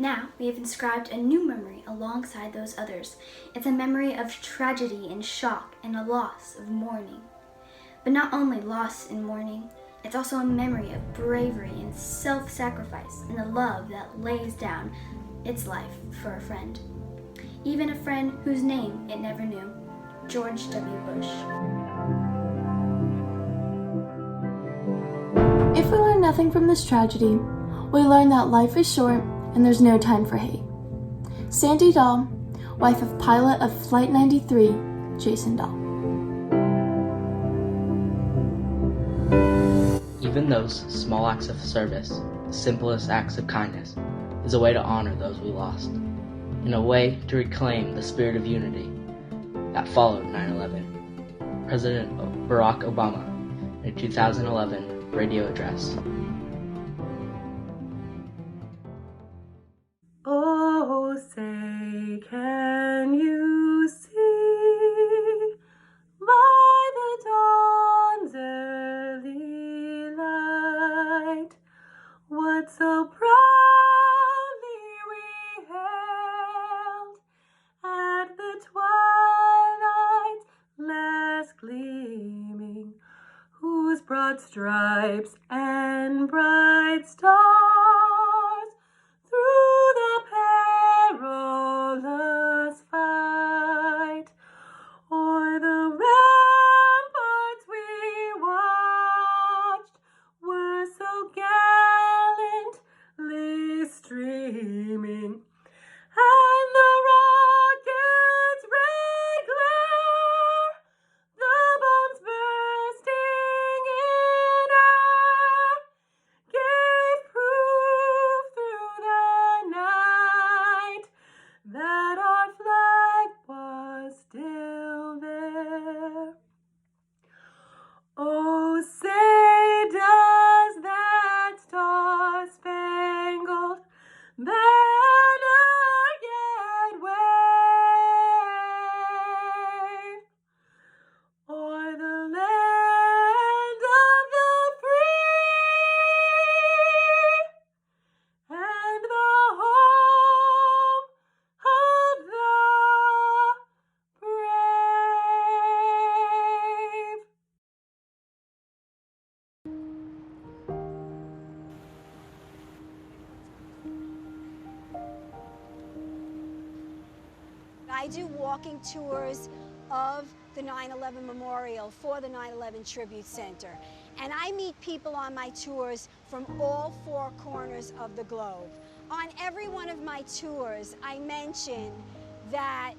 Now, we have inscribed a new memory alongside those others. It's a memory of tragedy and shock and a loss of mourning. But not only loss and mourning, it's also a memory of bravery and self-sacrifice and a love that lays down its life for a friend. Even a friend whose name it never knew, George W. Bush. If we learn nothing from this tragedy, we learn that life is short and there's no time for hate. Sandy Dahl, wife of pilot of Flight 93, Jason Dahl. Even those small acts of service, the simplest acts of kindness, is a way to honor those we lost, in a way to reclaim the spirit of unity that followed 9/11. President Barack Obama, in a 2011 radio address. Oh, say, can you see by the dawn's early light what so proudly we hailed at the twilight's last gleaming, whose broad stripes and bright stars through the perilous fight o'er the ramparts we watched were so gallantly streaming, and the rocket's red glare, the bombs bursting in air, gave proof through the night that our flag was still there. Oh, say does that star-spangled banner yet wave o'er the land of the free and the home of the brave? I do walking tours of the 9/11 Memorial for the 9/11 Tribute Center. And I meet people on my tours from all four corners of the globe. On every one of my tours, I mention that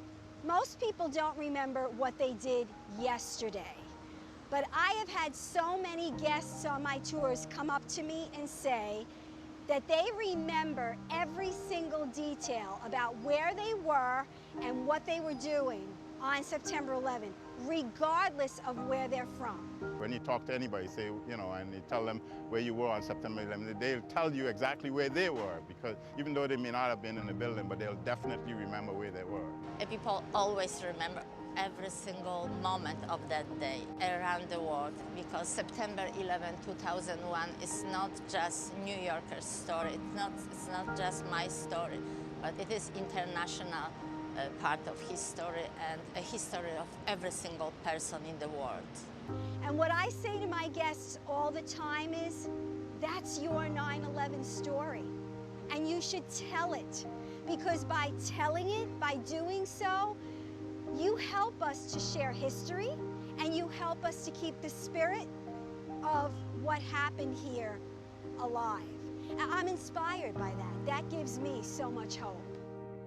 most people don't remember what they did yesterday. But I have had so many guests on my tours come up to me and say that they remember every single detail about where they were and what they were doing on September 11th, regardless of where they're from. When you talk to anybody, say, and you tell them where you were on September 11th, they'll tell you exactly where they were, because even though they may not have been in the building, but they'll definitely remember where they were. People always remember every single moment of that day around the world, because September 11, 2001 is not just New Yorker's story, it's not just my story, but it is international part of history and a history of every single person in the world. And what I say to my guests all the time is, that's your 9/11 story, and you should tell it, because by telling it, by doing so, you help us to share history, and you help us to keep the spirit of what happened here alive. And I'm inspired by that. That gives me so much hope.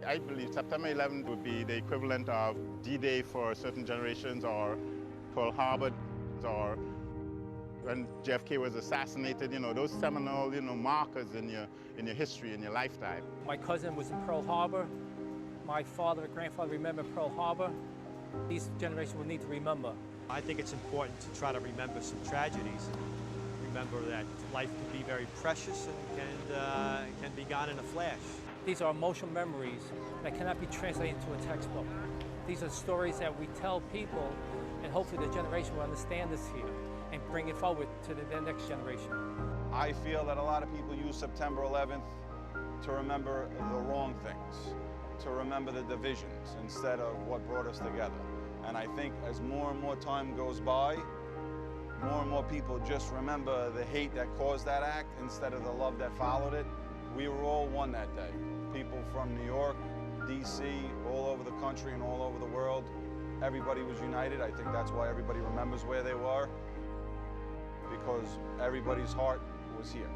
I believe September 11th would be the equivalent of D-Day for certain generations, or Pearl Harbor, or when JFK was assassinated, those seminal, markers in your history, in your lifetime. My cousin was in Pearl Harbor. My father and grandfather remember Pearl Harbor. These generations will need to remember. I think it's important to try to remember some tragedies. Remember that life can be very precious and can be gone in a flash. These are emotional memories that cannot be translated into a textbook. These are stories that we tell people, and hopefully the generation will understand this here and bring it forward to the next generation. I feel that a lot of people use September 11th to remember the wrong things, to remember the divisions instead of what brought us together. And I think as more and more time goes by, more and more people just remember the hate that caused that act instead of the love that followed it. We were all one that day. People from New York, DC, all over the country and all over the world. Everybody was united. I think that's why everybody remembers where they were, because everybody's heart was here.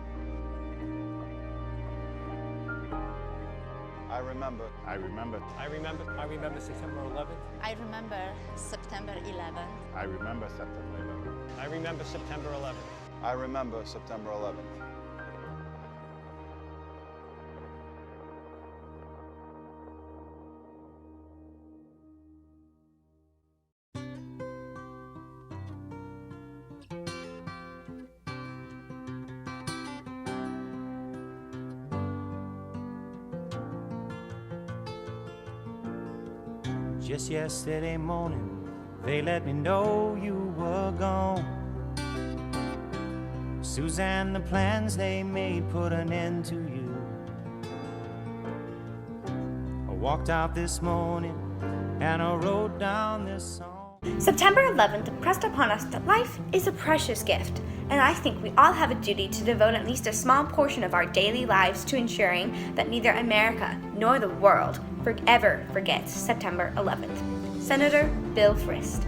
I remember. I remember. I remember September 11th. I remember September 11th. I remember September 11th. I remember September 11th. I remember September 11th. Just yesterday morning, they let me know you were gone. Suzanne, the plans they made put an end to you. I walked out this morning and I wrote down this song. September 11th impressed upon us that life is a precious gift, and I think we all have a duty to devote at least a small portion of our daily lives to ensuring that neither America nor the world ever forgets September 11th. Senator Bill Frist.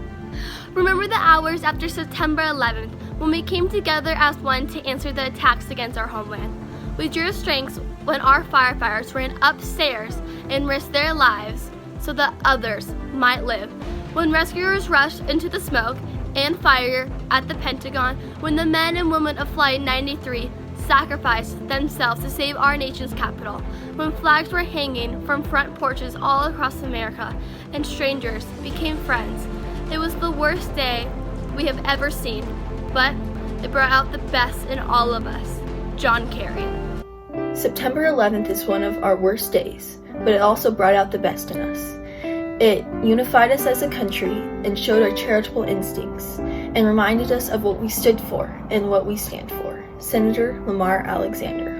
Remember the hours after September 11th when we came together as one to answer the attacks against our homeland. We drew strength when our firefighters ran upstairs and risked their lives so that others might live. When rescuers rushed into the smoke and fire at the Pentagon, when the men and women of Flight 93 sacrificed themselves to save our nation's capital, when flags were hanging from front porches all across America and strangers became friends. It was the worst day we have ever seen, but it brought out the best in all of us. John Kerry. September 11th is one of our worst days, but it also brought out the best in us. It unified us as a country and showed our charitable instincts and reminded us of what we stood for and what we stand for. Senator Lamar Alexander.